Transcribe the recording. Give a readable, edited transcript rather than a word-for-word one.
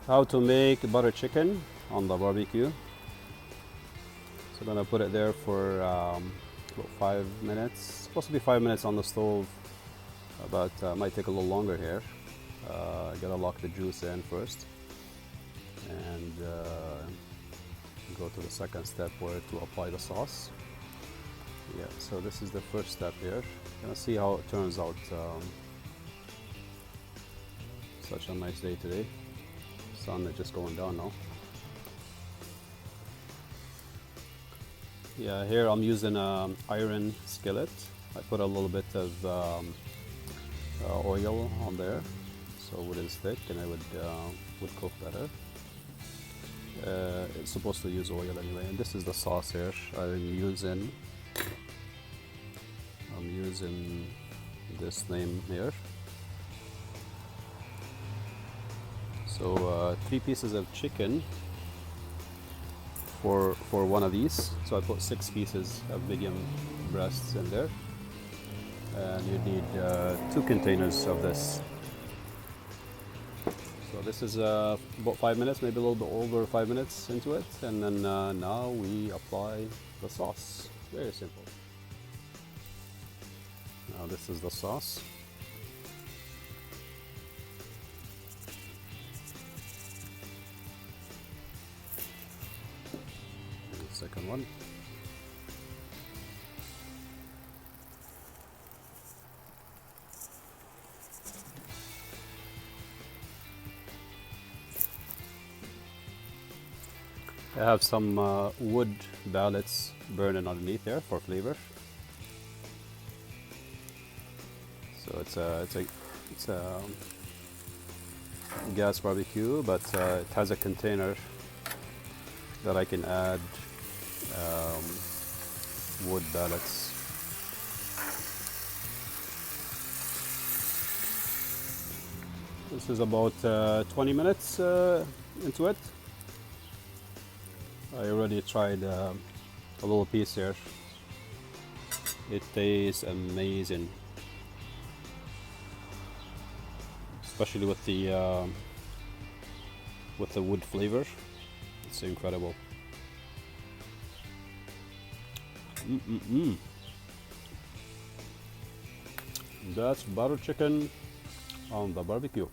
How to make butter chicken on the barbecue. So I'm gonna put it there for about 5 minutes. It's supposed to be 5 minutes on the stove, but might take a little longer here. Gotta lock the juice in first, and go to the second step where to apply the sauce. Yeah, so this is the first step here. Gonna see how it turns out. Such a nice day today. Sun is just going down now. Yeah, here I'm using an iron skillet. I put a little bit of oil on there, so it wouldn't stick, and it would cook better. It's supposed to use oil anyway, and this is the sauce here. I'm using this name here. So 3 pieces of chicken for one of these. So I put 6 pieces of medium breasts in there, and you need 2 containers of this. So this is about 5 minutes, maybe a little bit over 5 minutes into it, and then now we apply the sauce. Very simple. Now this is the sauce. And the second one. I have some wood ballots burning underneath there for flavor. So it's a gas barbecue, but it has a container that I can add wood ballots. This is about 20 minutes into it. I already tried a little piece here. It tastes amazing, especially with the wood flavor. It's incredible. That's butter chicken on the barbecue.